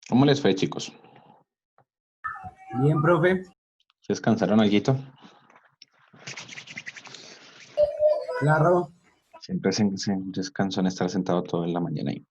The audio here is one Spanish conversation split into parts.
¿Cómo les fue, chicos? Bien, profe. ¿Se descansaron alguito? Claro. Siempre se descanso en estar sentado todo en la mañana ahí.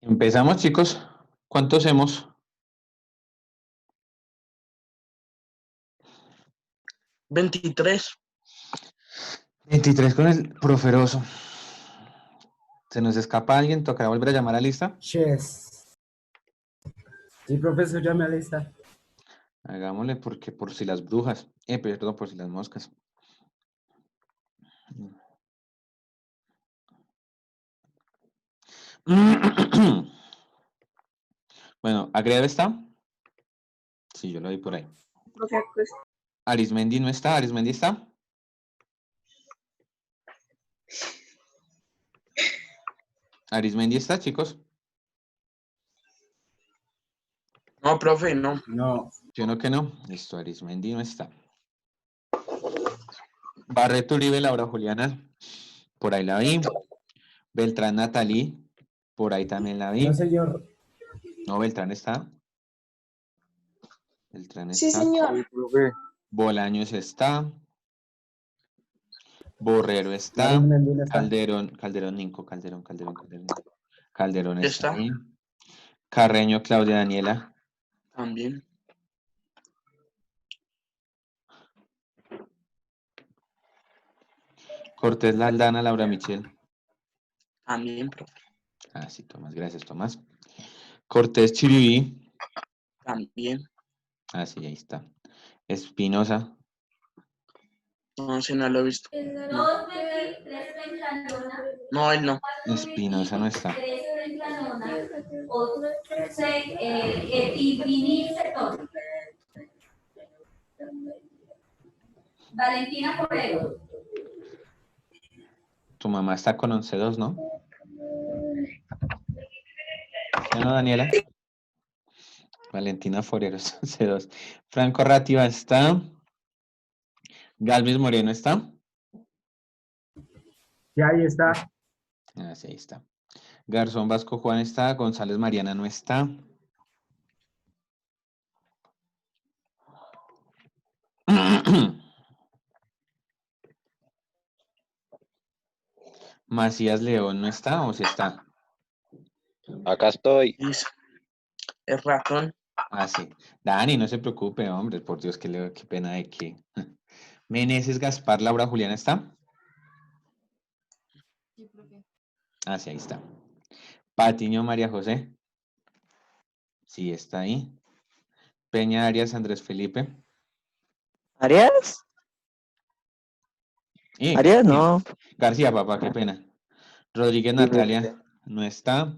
Empezamos, chicos. ¿Cuántos hemos? 23. 23 con el proferoso. ¿Se nos escapa alguien? ¿Tocará volver a llamar a lista? Yes. Sí, profesor, ya me lista. Hagámosle porque por si las brujas. Perdón, por si las moscas. Bueno, ¿Agreda está? Sí, yo lo vi por ahí. Arismendi no está. ¿Arismendi está? ¿Arismendi está, chicos? No, profe, no. No. Yo no que no. Listo, Arismendi no está. Barreto Uribe, Laura Juliana. Por ahí la vi. Beltrán Natalí. Por ahí también la vi. No, señor. No, Beltrán está. Beltrán Sí, está. señor. Bolaños está. Borrero está. Arismendi no está. Calderón Ninco. Calderón. Calderón está Está ahí. Carreño Claudia Daniela. también. Cortés Laldana, Laura Michel. También, profe. Ah, sí, Tomás. Gracias, Tomás. Cortés Chiribi. También. Ah, sí, ahí está. Espinosa. No, si no lo he visto. No, no él no. Espinosa no está. Valentina Forero. Tu mamá está con 11-2, ¿no? ¿Ya no, Daniela? Valentina Foreros, 11-2. Franco Rativa está. Galvis Moreno está. Sí, ahí está. Ah, sí, ahí está. Garzón Vasco Juan está. González Mariana no está. Macías León no está, o si está. Acá estoy. Es ratón. Ah, sí. Dani, no se preocupe, hombre, por Dios, qué pena de que. Meneses Gaspar, Laura Juliana está. Ah, sí, ahí está. Patiño María José. Sí, está ahí. Peña Arias Andrés Felipe. ¿Arias? Y ¿Arias? García. No. García, papá, qué pena. Rodríguez Sí, Natalia no está.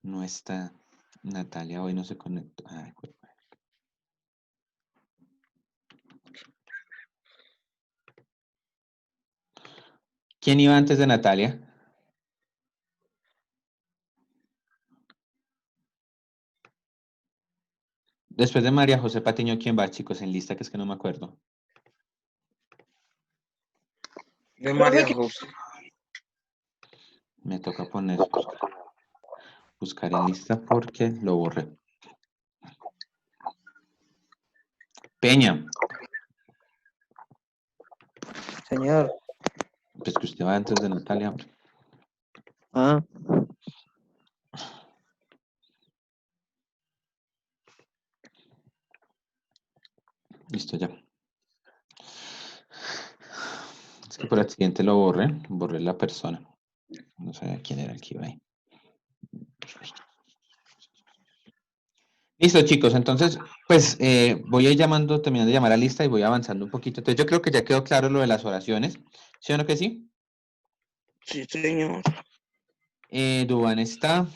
No está. Natalia hoy no se conectó. Ay, ¿quién iba antes de Natalia? Después de María José Patiño, ¿quién va, chicos, en lista? Que es que no me acuerdo. De María José. Me toca buscar en lista porque lo borré. Peña. señor. Pues que usted va antes de Natalia, hombre. Ah, Listo, ya. Es que por accidente lo borré la persona. No sabía quién era el que iba ahí. Listo, chicos. Entonces, pues voy a ir llamando, terminando de llamar a lista y voy avanzando un poquito. Entonces, yo creo que ya quedó claro lo de las oraciones. ¿Sí o no que sí? Sí, señor. Dubán está.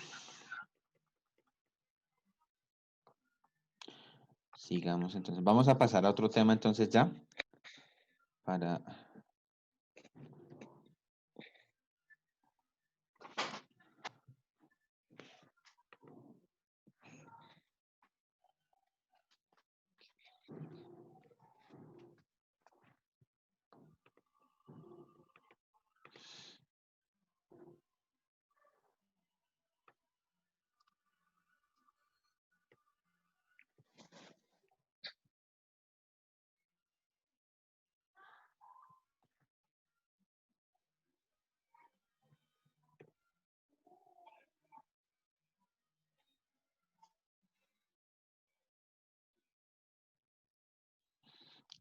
Sigamos, entonces. Vamos a pasar a otro tema, entonces, ya. Para...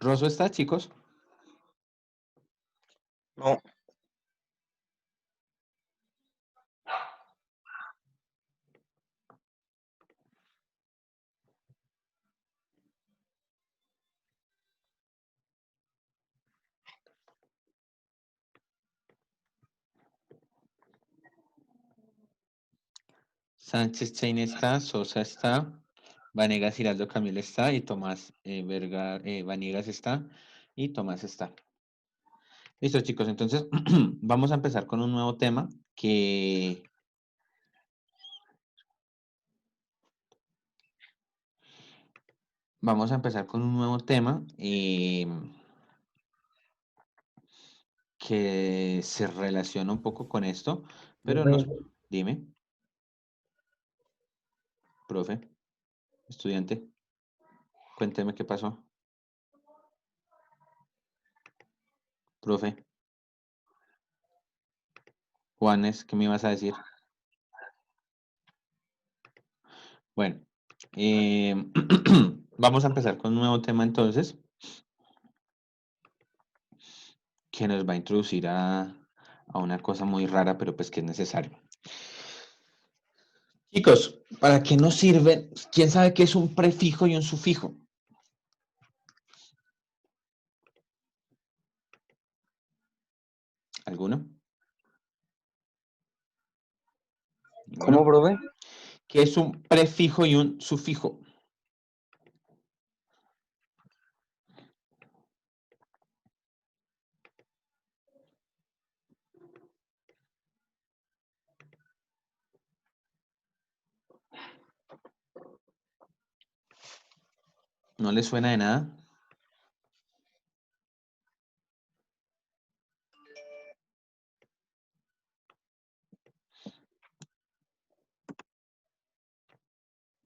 ¿Rosso está, chicos? No. Sánchez Chain está, Sosa está, Vanegas Giraldo Camilo está y Tomás Vanegas está y Tomás está. Listo, chicos, entonces vamos a empezar con un nuevo tema que vamos a empezar con un nuevo tema que se relaciona un poco con esto, pero nos... Dime, profe, estudiante, cuénteme qué pasó. Profe, Juanes, ¿qué me ibas a decir? Bueno, vamos a empezar con un nuevo tema entonces, que nos va a introducir a una cosa muy rara, pero pues que es necesario. Chicos, ¿para qué nos sirve? ¿Quién sabe qué es un prefijo y un sufijo? ¿Alguno? ¿Cómo, ¿Ninguno? profe? ¿Qué es un prefijo y un sufijo? ¿No les suena de nada?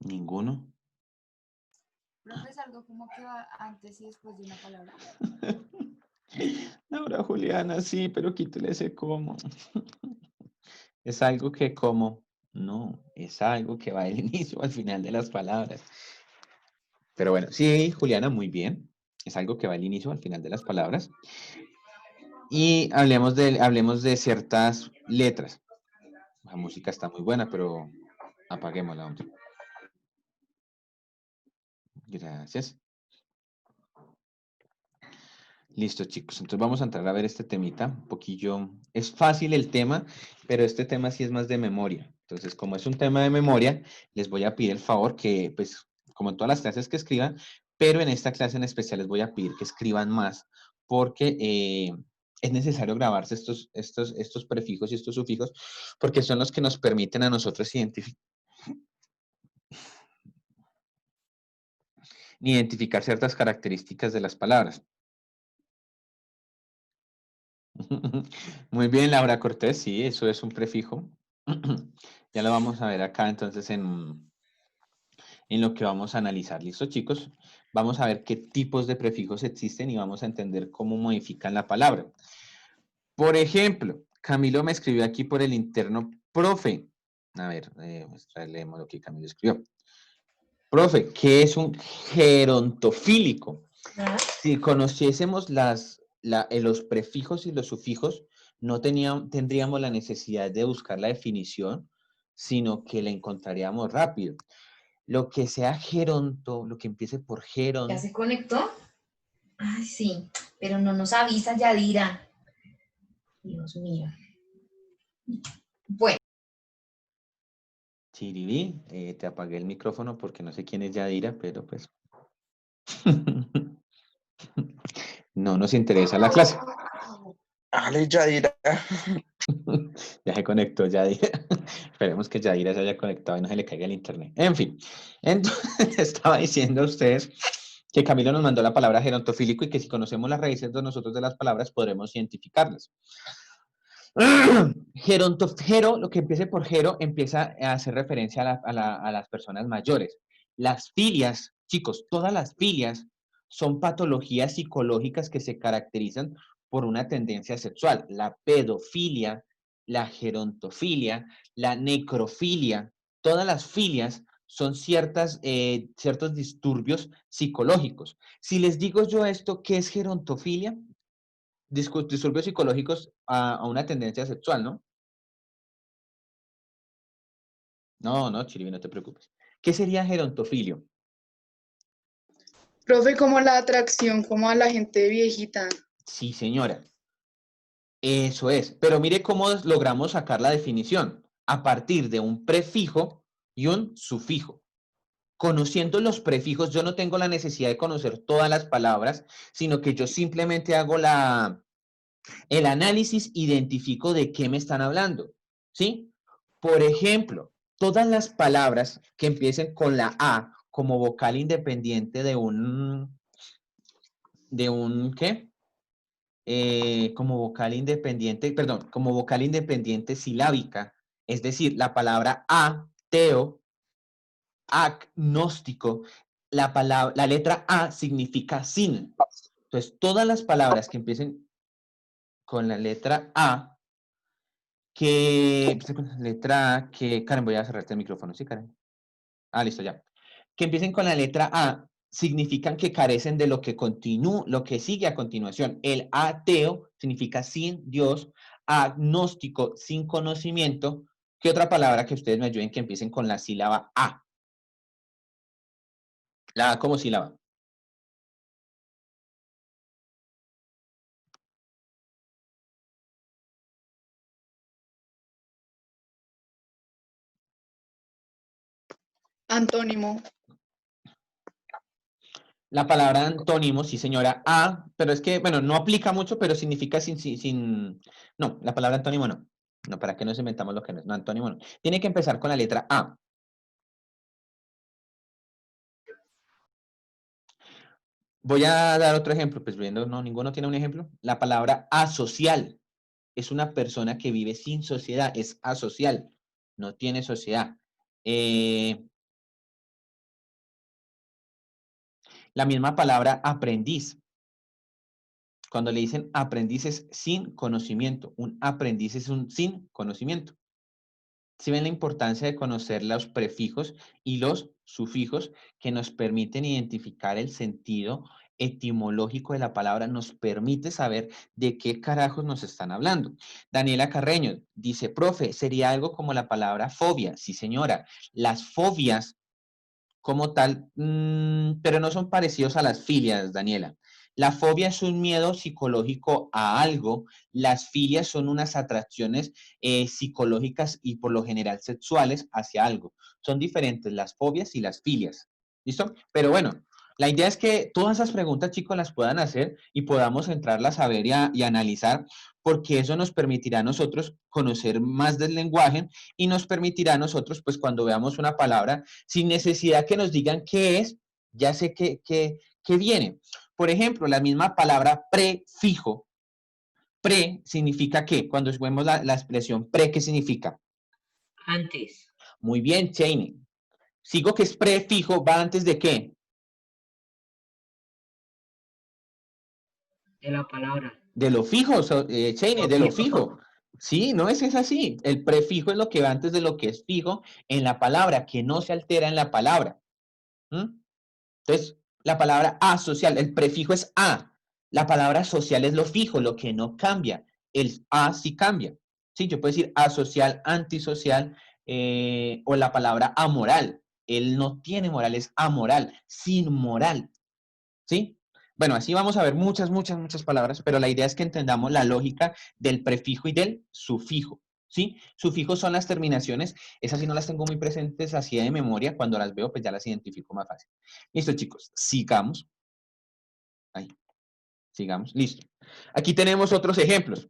¿Ninguno? Profe, es algo como que va antes y después de una palabra. Ahora, Juliana, sí, pero quítale ese cómo. Es algo que como, no, es algo que va del inicio al final de las palabras. Pero bueno, sí, Juliana, muy bien. Es algo que va al inicio al final de las palabras. Y hablemos de ciertas letras. La música está muy buena, pero apaguémosla, hombre. Gracias. Listo, chicos. Entonces vamos a entrar a ver este temita. Un poquillo. Es fácil el tema, pero este tema sí es más de memoria. Entonces, como es un tema de memoria, les voy a pedir el favor que, pues, como en todas las clases que escriban, pero en esta clase en especial les voy a pedir que escriban más, porque es necesario grabarse estos prefijos y estos sufijos, porque son los que nos permiten a nosotros identificar ciertas características de las palabras. Muy bien, Laura Cortés, sí, eso es un prefijo. Ya lo vamos a ver acá entonces en lo que vamos a analizar. ¿Listo, chicos? Vamos a ver qué tipos de prefijos existen y vamos a entender cómo modifican la palabra. Por ejemplo, Camilo me escribió aquí por el interno, profe. A ver, leemos lo que Camilo escribió. Profe, ¿qué es un gerontofílico? Si conociésemos los prefijos y los sufijos, no tendríamos la necesidad de buscar la definición, sino que la encontraríamos rápido. Lo que sea geronto, lo que empiece por geron. ¿Ya se conectó? Ay, sí, pero no nos avisa Yadira. Dios mío. Bueno. Chiribí, te apagué el micrófono porque no sé quién es Yadira, pero pues no nos interesa la clase. Ale, Yadira. Ya se conectó Yadira. Esperemos que Yadira se haya conectado y no se le caiga el internet. En fin, entonces estaba diciendo a ustedes que Camilo nos mandó la palabra gerontofílico y que si conocemos las raíces de nosotros de las palabras podremos identificarlas. Gero, lo que empiece por gero, empieza a hacer referencia a las personas mayores. Las filias, chicos, todas las filias son patologías psicológicas que se caracterizan por una tendencia sexual. La pedofilia, la gerontofilia, la necrofilia, todas las filias son ciertos disturbios psicológicos. Si les digo yo esto, ¿qué es gerontofilia? Disturbios psicológicos a una tendencia sexual, ¿no? No, Chiribi, no te preocupes. ¿Qué sería gerontofilio? Profe, como la atracción, como a la gente viejita. Sí, señora. Eso es. Pero mire cómo logramos sacar la definición. A partir de un prefijo y un sufijo. Conociendo los prefijos, yo no tengo la necesidad de conocer todas las palabras, sino que yo simplemente hago el análisis, identifico de qué me están hablando. ¿Sí? Por ejemplo, todas las palabras que empiecen con la A como vocal independiente ¿qué? Como vocal independiente, perdón, como vocal independiente silábica, es decir, la palabra ateo, agnóstico, la letra A significa sin. Entonces, todas las palabras que empiecen con la letra A, Karen, voy a cerrarte el micrófono, ¿sí, Karen? Listo, ya. Que empiecen con la letra A significan que carecen de lo que sigue a continuación. El ateo significa sin Dios, agnóstico, sin conocimiento. ¿Qué otra palabra que ustedes me ayuden que empiecen con la sílaba A? La A como sílaba. Antónimo. La palabra antónimo, sí señora, pero es que, bueno, no aplica mucho, pero significa no, la palabra antónimo no. No, para que nos inventamos lo que no es. No, antónimo no. Tiene que empezar con la letra A. Voy a dar otro ejemplo, pues viendo, no, ninguno tiene un ejemplo. La palabra asocial es una persona que vive sin sociedad, es asocial, no tiene sociedad. La misma palabra aprendiz. Cuando le dicen aprendiz es sin conocimiento, un aprendiz es un sin conocimiento. ¿Sí ven la importancia de conocer los prefijos y los sufijos que nos permiten identificar el sentido etimológico de la palabra? Nos permite saber de qué carajos nos están hablando. Daniela Carreño dice, profe, sería algo como la palabra fobia. Sí, señora. Las fobias como tal, pero no son parecidos a las filias, Daniela. La fobia es un miedo psicológico a algo, las filias son unas atracciones psicológicas y por lo general sexuales hacia algo. Son diferentes las fobias y las filias. ¿Listo? Pero bueno, la idea es que todas esas preguntas, chicos, las puedan hacer y podamos entrarlas a ver y analizar, porque eso nos permitirá a nosotros conocer más del lenguaje y nos permitirá a nosotros, pues cuando veamos una palabra, sin necesidad que nos digan qué es, ya sé qué viene. Por ejemplo, la misma palabra prefijo. Pre significa ¿qué? Cuando vemos la expresión pre, ¿qué significa? Antes Muy bien, Cheney. Sigo que es prefijo, ¿va antes de qué? de la palabra. De lo fijo, Cheney, de lo fijo. Sí, no es así. El prefijo es lo que va antes de lo que es fijo en la palabra, que no se altera en la palabra. Entonces, la palabra asocial, el prefijo es a. La palabra social es lo fijo, lo que no cambia. El a sí cambia. Sí, yo puedo decir asocial, antisocial, o la palabra amoral. Él no tiene moral, es amoral, sin moral. ¿Sí? Bueno, así vamos a ver muchas palabras, pero la idea es que entendamos la lógica del prefijo y del sufijo. ¿Sí? Sufijos son las terminaciones, esas sí no las tengo muy presentes así de memoria, cuando las veo pues ya las identifico más fácil. Listo, chicos, sigamos. Ahí, sigamos, listo. Aquí tenemos otros ejemplos.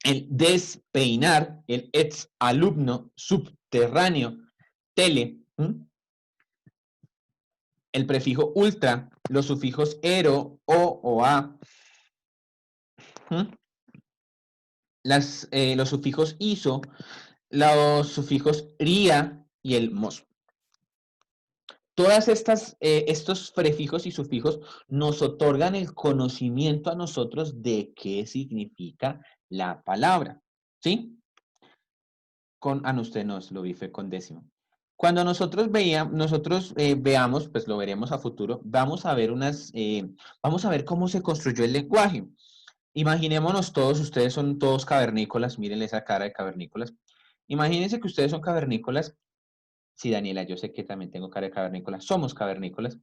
El despeinar, el exalumno, subterráneo, tele, el prefijo ultra, los sufijos ero, o a, los sufijos iso, los sufijos ria y el mos. Todas estos prefijos y sufijos nos otorgan el conocimiento a nosotros de qué significa la palabra, ¿sí? Usted no lo vi, fue con décimo. Cuando nosotros veamos, pues lo veremos a futuro, vamos a ver vamos a ver cómo se construyó el lenguaje. Imaginémonos todos, ustedes son todos cavernícolas, miren esa cara de cavernícolas. Imagínense que ustedes son cavernícolas. Sí, Daniela, yo sé que también tengo cara de cavernícola. Somos cavernícolas.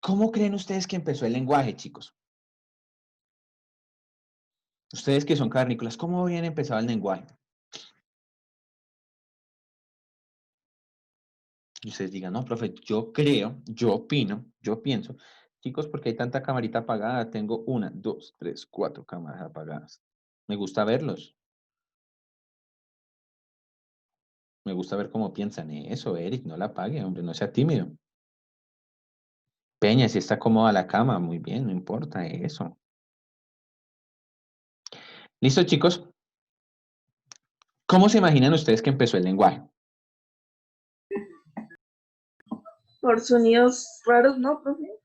¿Cómo creen ustedes que empezó el lenguaje, chicos? Ustedes que son cavernícolas, ¿cómo habían empezado el lenguaje? Y ustedes digan, no, profe, yo creo, yo opino, yo pienso. Chicos, porque hay tanta camarita apagada, tengo 1, 2, 3, 4 cámaras apagadas. Me gusta verlos. Me gusta ver cómo piensan eso, Eric, no la apague, hombre, no sea tímido. Peña, si está cómoda la cama, muy bien, no importa eso. ¿Listo, chicos? ¿Cómo se imaginan ustedes que empezó el lenguaje? Por sonidos raros, ¿no, profe?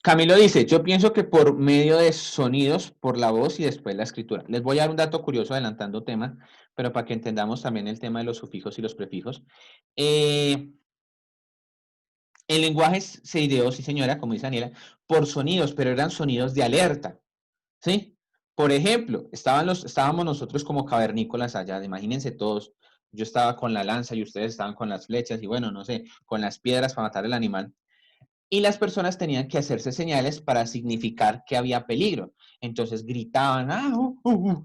Camilo dice, yo pienso que por medio de sonidos, por la voz y después la escritura. Les voy a dar un dato curioso adelantando tema, pero para que entendamos también el tema de los sufijos y los prefijos. El lenguaje se ideó, sí señora, como dice Daniela, por sonidos, pero eran sonidos de alerta, ¿sí? Por ejemplo, estábamos nosotros como cavernícolas allá, imagínense todos, yo estaba con la lanza y ustedes estaban con las flechas y bueno, no sé, con las piedras para matar al animal. Y las personas tenían que hacerse señales para significar que había peligro. Entonces gritaban,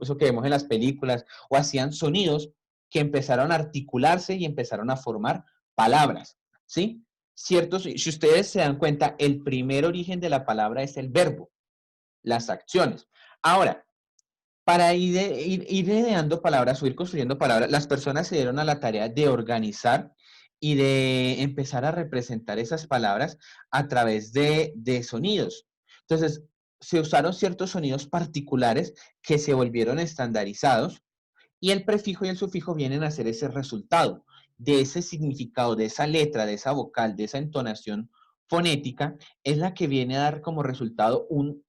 eso que vemos en las películas, o hacían sonidos que empezaron a articularse y empezaron a formar palabras, ¿sí? Ciertos, si ustedes se dan cuenta, el primer origen de la palabra es el verbo, las acciones. Ahora, para ir ideando palabras o ir construyendo palabras, las personas se dieron a la tarea de organizar y de empezar a representar esas palabras a través de sonidos. Entonces, se usaron ciertos sonidos particulares que se volvieron estandarizados y el prefijo y el sufijo vienen a ser ese resultado de ese significado, de esa letra, de esa vocal, de esa entonación fonética, es la que viene a dar como resultado un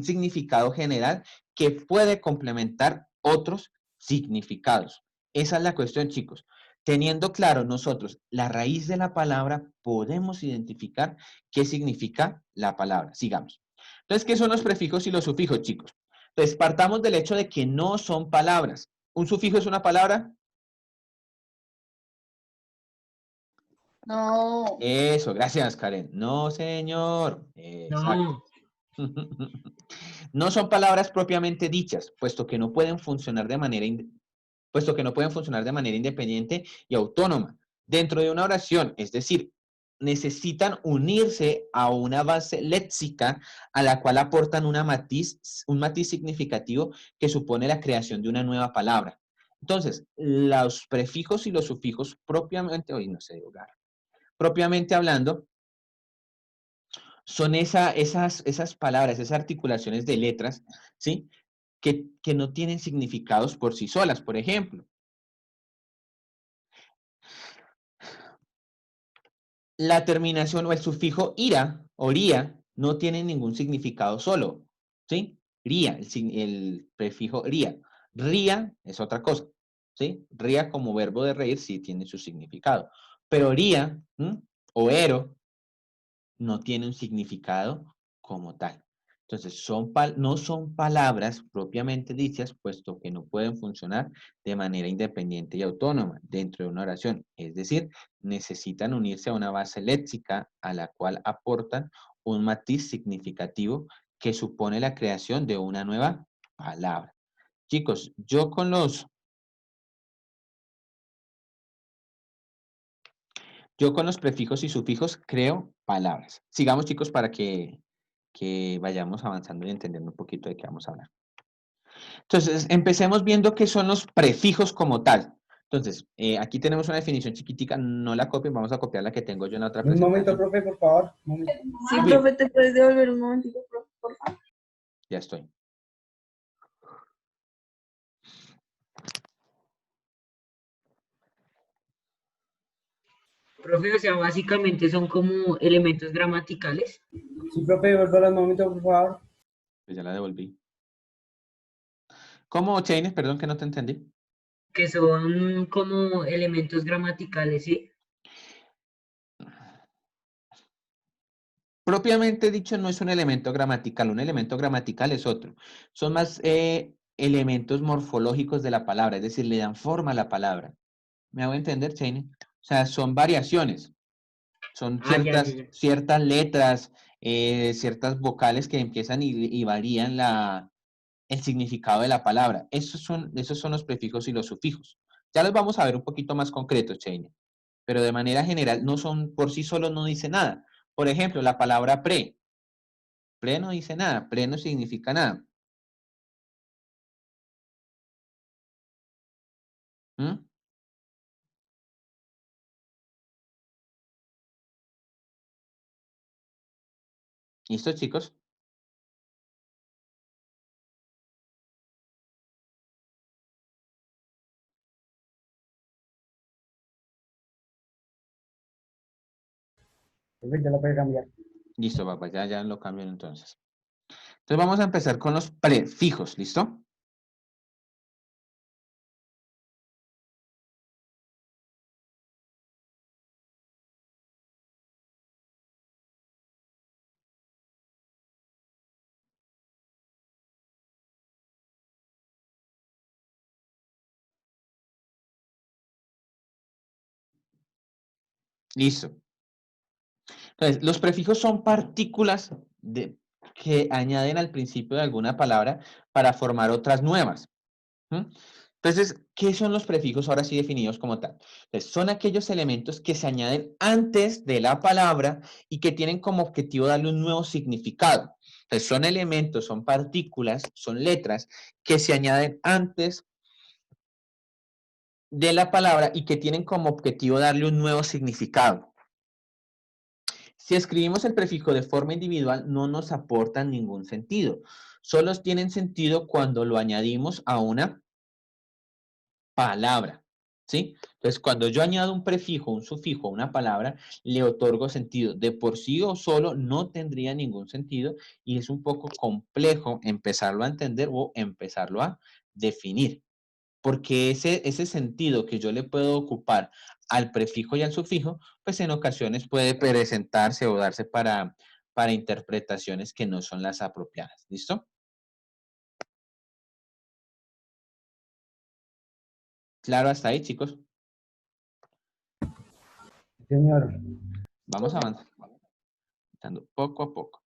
significado general que puede complementar otros significados. Esa es la cuestión, chicos. Teniendo claro nosotros la raíz de la palabra, podemos identificar qué significa la palabra. Sigamos. Entonces, ¿qué son los prefijos y los sufijos, chicos? Entonces, partamos del hecho de que no son palabras. ¿Un sufijo es una palabra? No. Eso, gracias, Karen. No, señor. Exacto. No, No son palabras propiamente dichas, puesto que no pueden funcionar de manera independiente y autónoma dentro de una oración, es decir, necesitan unirse a una base léxica a la cual aportan un matiz significativo que supone la creación de una nueva palabra. Entonces, los prefijos y los sufijos propiamente, hoy no sé, hogar, propiamente hablando, son esas palabras, esas articulaciones de letras, ¿sí? Que no tienen significados por sí solas. Por ejemplo, la terminación o el sufijo ira o ría no tiene ningún significado solo, ¿sí? Ría, el prefijo ría. Ría es otra cosa, ¿sí? Ría como verbo de reír sí tiene su significado. Pero ría o ero no tiene un significado como tal. Entonces, no son palabras propiamente dichas, puesto que no pueden funcionar de manera independiente y autónoma dentro de una oración. Es decir, necesitan unirse a una base léxica a la cual aportan un matiz significativo que supone la creación de una nueva palabra. Chicos, yo con los prefijos y sufijos creo palabras. Sigamos, chicos, para que vayamos avanzando y entendiendo un poquito de qué vamos a hablar. Entonces, empecemos viendo qué son los prefijos como tal. Entonces, aquí tenemos una definición chiquitica, no la copien, vamos a copiar la que tengo yo en la otra Un momento, presentación. profe, por favor. Un momento. Sí, profe, ¿te puedes devolver un momentito, por favor? Ya estoy. profe, o sea, básicamente son como elementos gramaticales. Sí, profe, vuelva un momento, por favor. Pues ya la devolví. ¿Cómo, Chaines? Perdón que no te entendí. que son como elementos gramaticales, ¿sí? Propiamente dicho, no es un elemento gramatical. Un elemento gramatical es otro. Son más elementos morfológicos de la palabra, es decir, le dan forma a la palabra. ¿Me hago entender, Chaine? O sea, son variaciones. Son Ah, ya, ya, ya. ciertas letras, ciertas vocales que empiezan y varían el significado de la palabra. Esos son los prefijos y los sufijos. Ya los vamos a ver un poquito más concretos, Chaine. Pero de manera general, no son, por sí solos no dice nada. Por ejemplo, la palabra pre. Pre no dice nada, pre no significa nada. ¿Mm? ¿Listo, chicos? Profe, ya lo puede cambiar. Listo, papá, ya lo cambio entonces. Entonces vamos a empezar con los prefijos, ¿listo? Listo. Entonces, los prefijos son partículas que añaden al principio de alguna palabra para formar otras nuevas. ¿Mm? Entonces, ¿qué son los prefijos ahora sí definidos como tal? Entonces, son aquellos elementos que se añaden antes de la palabra y que tienen como objetivo darle un nuevo significado. Entonces, son elementos, son partículas, son letras que se añaden antes de la palabra y que tienen como objetivo darle un nuevo significado. Si escribimos el prefijo de forma individual, no nos aportan ningún sentido. Solo tienen sentido cuando lo añadimos a una palabra, ¿sí? Entonces, cuando yo añado un prefijo, un sufijo a una palabra, le otorgo sentido. De por sí o solo no tendría ningún sentido y es un poco complejo empezarlo a entender o empezarlo a definir. Porque ese sentido que yo le puedo ocupar al prefijo y al sufijo, pues en ocasiones puede presentarse o darse para interpretaciones que no son las apropiadas. ¿Listo? Claro, hasta ahí, chicos. Señor. Vamos avanzando poco a poco.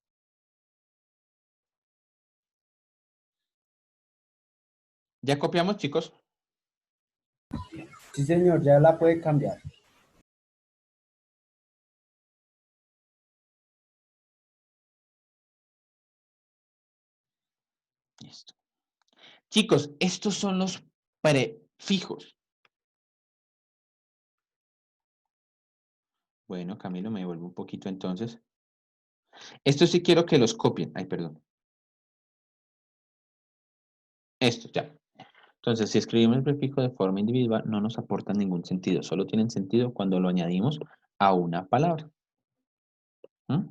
¿Ya copiamos, chicos? Sí, señor, ya la puede cambiar. Listo. Chicos, estos son los prefijos. Bueno, Camilo, me devuelvo un poquito entonces. Esto sí quiero que los copien. Ay, perdón. Esto, ya. Entonces, si escribimos el prefijo de forma individual, no nos aporta ningún sentido. Solo tienen sentido cuando lo añadimos a una palabra. ¿Mm?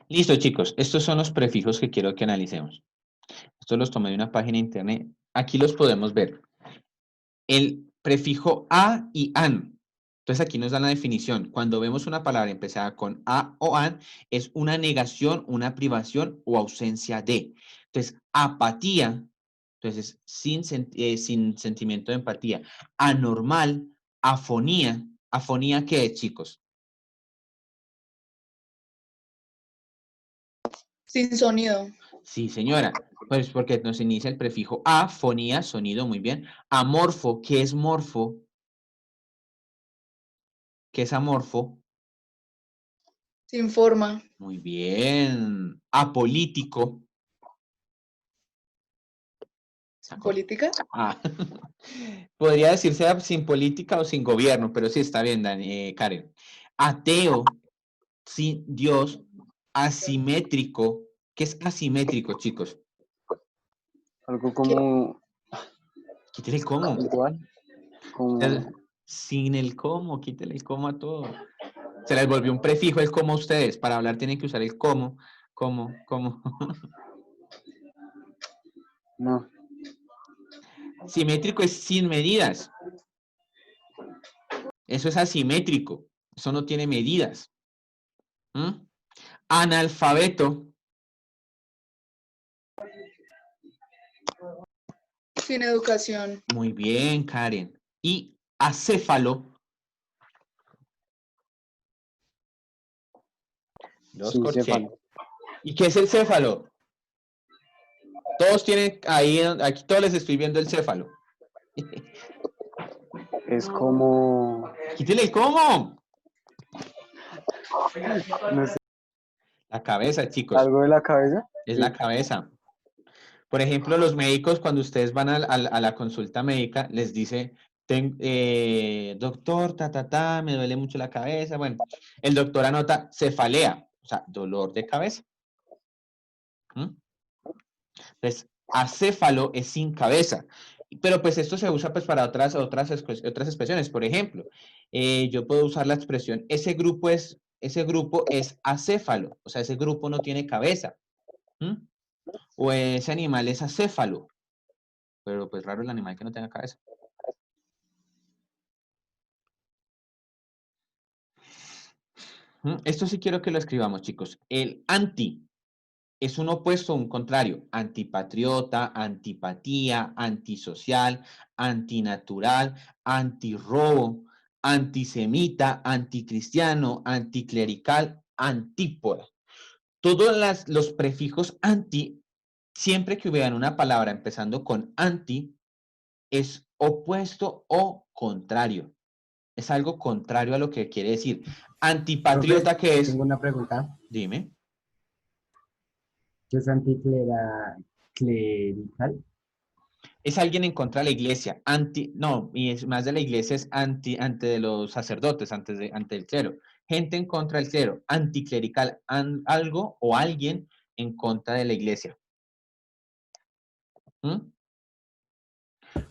Listo, chicos. Estos son los prefijos que quiero que analicemos. Estos los tomé de una página de internet. Aquí los podemos ver. El prefijo a y an. Entonces aquí nos dan la definición. Cuando vemos una palabra empezada con a o an, es una negación, una privación o ausencia de. Entonces, apatía, entonces sin sentimiento de empatía. Anormal, afonía. ¿Afonía qué es, chicos? Sin sonido. Sí, señora. Pues porque nos inicia el prefijo a, fonía, sonido, muy bien. Amorfo, ¿qué es morfo? ¿Qué es amorfo? Sin forma. Muy bien. Apolítico. ¿Política? Ah, podría decirse sin política o sin gobierno, pero sí está bien, Karen. Ateo, sin Dios, asimétrico. ¿Qué es asimétrico, chicos? Algo como Quítale el cómo. igual, como Sin el cómo, quítale el cómo a todo. Se les volvió un prefijo el cómo a ustedes. Para hablar tienen que usar el cómo, cómo. no, Simétrico es sin medidas. Eso es asimétrico. Eso no tiene medidas. ¿Mm? Analfabeto. Sin educación. Muy bien, Karen. Y acéfalo. Los sin corché. céfalo. ¿Y qué es el céfalo? Todos tienen ahí, aquí todos les estoy viendo el céfalo. Es como, Quítale el cómo. no sé, La cabeza, chicos. algo de la cabeza. Es Sí. la cabeza. Por ejemplo, los médicos, cuando ustedes van a la consulta médica, les dice, doctor, me duele mucho la cabeza. Bueno, el doctor anota cefalea, o sea, dolor de cabeza. ¿Mm? Entonces, acéfalo es sin cabeza. Pero pues esto se usa pues para otras expresiones. Por ejemplo, yo puedo usar la expresión, ese grupo es acéfalo, o sea, ese grupo no tiene cabeza. ¿Mm? O ese animal es acéfalo. Pero pues raro el animal que no tenga cabeza. Esto sí quiero que lo escribamos, chicos. El anti es un opuesto o un contrario. Antipatriota, antipatía, antisocial, antinatural, antirrobo, antisemita, anticristiano, anticlerical, antípoda. Todos los prefijos anti, siempre que vean una palabra empezando con anti, es opuesto o contrario. Es algo contrario a lo que quiere decir. Antipatriota, Profe, ¿qué es? tengo una pregunta. Dime. ¿Qué es anticlerical? Es alguien en contra de la iglesia. No, y es más de la iglesia, es ante de los sacerdotes, ante el clero. Gente en contra del clero. Anticlerical, algo o alguien en contra de la iglesia. O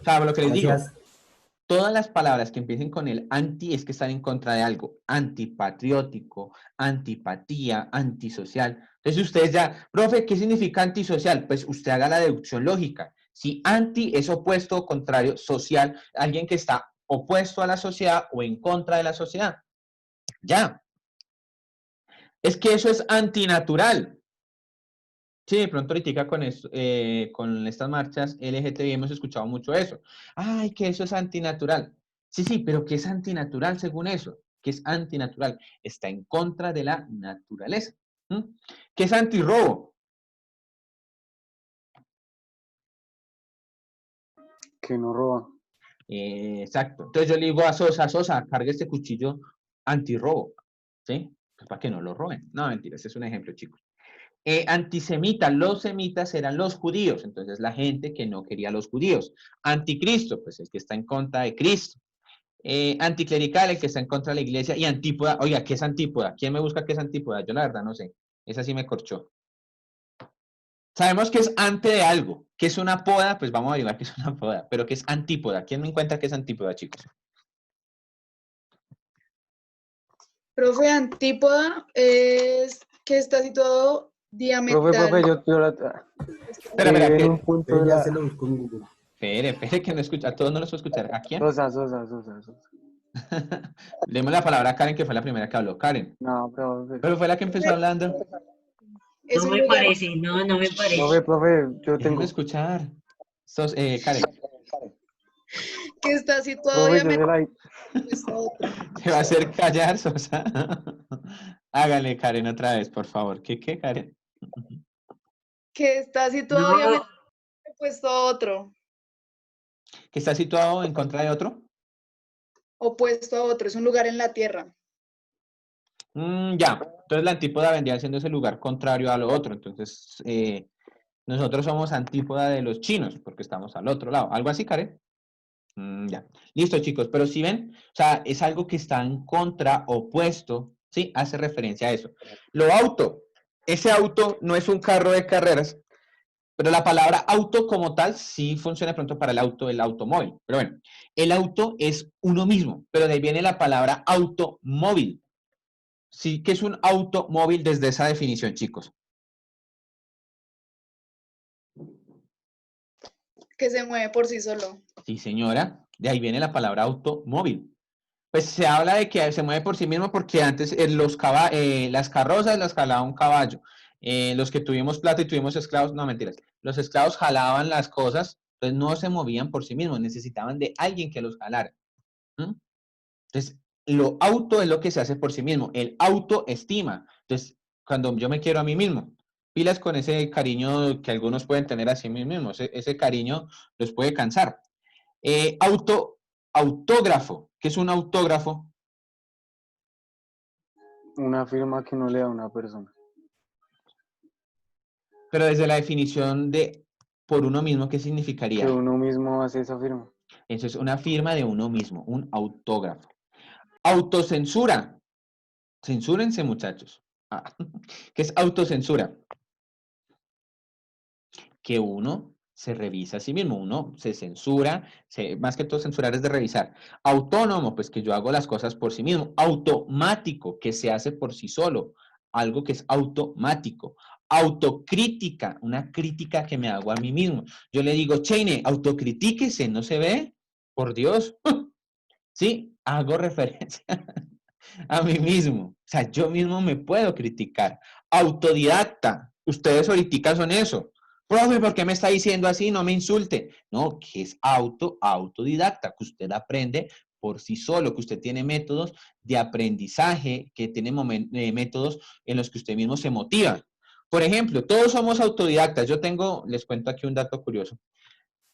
sea, lo que les digo. Gracias. Todas las palabras que empiecen con el anti es que están en contra de algo. Antipatriótico, antipatía, antisocial. Entonces ustedes ya, profe, ¿qué significa antisocial? Pues usted haga la deducción lógica. Si anti es opuesto o contrario, social, alguien que está opuesto a la sociedad o en contra de la sociedad. Ya. Es que eso es antinatural. Sí, de pronto ahorita con estas marchas LGTBI hemos escuchado mucho eso. Ay, que eso es antinatural. Sí, pero ¿qué es antinatural según eso? ¿Qué es antinatural? Está en contra de la naturaleza. ¿Qué es antirrobo? Que no roba. Exacto. Entonces yo le digo a Sosa, cargue este cuchillo antirrobo. ¿Sí? Pues para que no lo roben. No, mentira, ese es un ejemplo, chicos. Antisemita, los semitas eran los judíos, entonces la gente que no quería a los judíos. Anticristo, pues el que está en contra de Cristo. Anticlerical, el que está en contra de la iglesia. Y antípoda, oiga, ¿qué es antípoda? ¿Quién me busca qué es antípoda? Yo la verdad no sé. Esa sí me corchó. Sabemos que es ante de algo. ¿Qué es una poda? Pues vamos a averiguar qué es una poda. Pero ¿qué es antípoda? ¿Quién me encuentra qué es antípoda, chicos? Profe, antípoda es que está situado diametral. Profe, yo la... Espera, en que... un punto de Ya la... se lo busco en Google. Espere, que no escucha. A todos no los puedo escuchar. ¿A quién? Sosa. Demos la palabra a Karen, que fue la primera que habló. Karen. No, profe. Pero fue la que empezó hablando. Es No un me lugar parece, no me parece. Profe, yo Déjeme tengo... escuchar. Karen. que está situado Profe, yo diametral. Te va a hacer callar, Sosa. Hágale, Karen, otra vez, por favor. ¿Qué, Karen? Que está situado No, diametral opuesto a otro. ¿Que está situado en contra de otro? Opuesto a otro. Es un lugar en la tierra. Ya, entonces la antípoda vendría siendo ese lugar contrario a lo otro. Entonces, nosotros somos antípoda de los chinos, porque estamos al otro lado. ¿Algo así, Karen? Ya. Listo, chicos, pero si ven, o sea, es algo que está en contra, opuesto, ¿sí? Hace referencia a eso. Lo auto, ese auto no es un carro de carreras, pero la palabra auto como tal sí funciona de pronto para el automóvil. Pero bueno, el auto es uno mismo, pero de ahí viene la palabra automóvil. Sí, ¿qué es un automóvil desde esa definición, chicos? Que se mueve por sí solo. Sí, señora, de ahí viene la palabra automóvil. Pues se habla de que se mueve por sí mismo porque antes las carrozas las jalaba un caballo. Los que tuvimos plata y tuvimos esclavos, no mentiras, los esclavos jalaban las cosas, entonces no se movían por sí mismos, necesitaban de alguien que los jalara. Entonces, lo auto es lo que se hace por sí mismo, el autoestima. Entonces, cuando yo me quiero a mí mismo, pilas con ese cariño que algunos pueden tener a sí mismos, ese cariño los puede cansar. Autógrafo, ¿qué es un autógrafo? Una firma que uno le da a una persona. Pero desde la definición de por uno mismo, ¿qué significaría? Que uno mismo hace esa firma. Eso es una firma de uno mismo, un autógrafo. Autocensura. Censúrense, muchachos. ¿Qué es autocensura? Que uno se revisa a sí mismo, uno se censura, más que todo censurar es de revisar. Autónomo, pues que yo hago las cosas por sí mismo. Automático, que se hace por sí solo, algo que es automático. Autocrítica, una crítica que me hago a mí mismo. Yo le digo, Cheine, autocritíquese, ¿no se ve? Por Dios. Sí, hago referencia a mí mismo. O sea, yo mismo me puedo criticar. Autodidacta, ustedes ahorita son eso. Profe, ¿por qué me está diciendo así? No me insulte. No, que es autodidacta, que usted aprende por sí solo, que usted tiene métodos de aprendizaje, que tiene métodos en los que usted mismo se motiva. Por ejemplo, todos somos autodidactas. Les cuento aquí un dato curioso.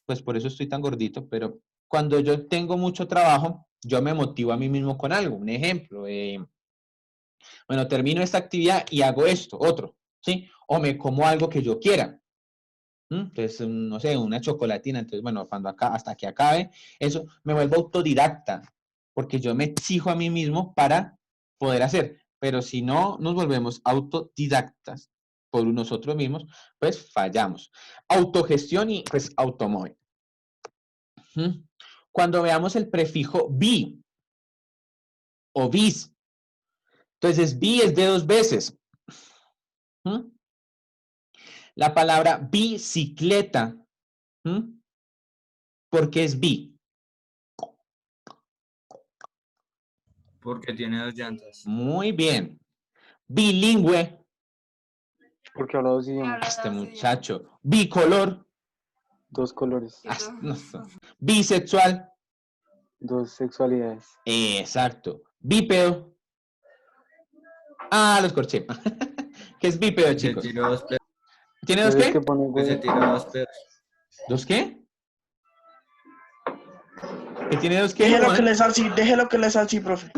Pues por eso estoy tan gordito, pero cuando yo tengo mucho trabajo, yo me motivo a mí mismo con algo. Un ejemplo, bueno, termino esta actividad y hago esto, otro, ¿sí? O me como algo que yo quiera. Entonces, no sé, una chocolatina. Entonces, bueno, hasta que acabe, eso me vuelvo autodidacta, porque yo me exijo a mí mismo para poder hacer. Pero si no nos volvemos autodidactas por nosotros mismos, pues fallamos. Autogestión y pues automóvil. Cuando veamos el prefijo bi o bis, entonces bi es de dos veces. La palabra bicicleta, ¿por qué es bi? Porque tiene dos llantas. Muy bien. Bilingüe. Porque habla dos idiomas. Este muchacho. Bicolor. Dos colores. Bisexual. Dos sexualidades. Exacto. Bípedo. Los corché. ¿Qué es bípedo, chicos? ¿Tiene dos qué? Se tira dos pedos. ¿Dos qué? ¿Que tiene dos qué? Déjelo que le salsi, profe.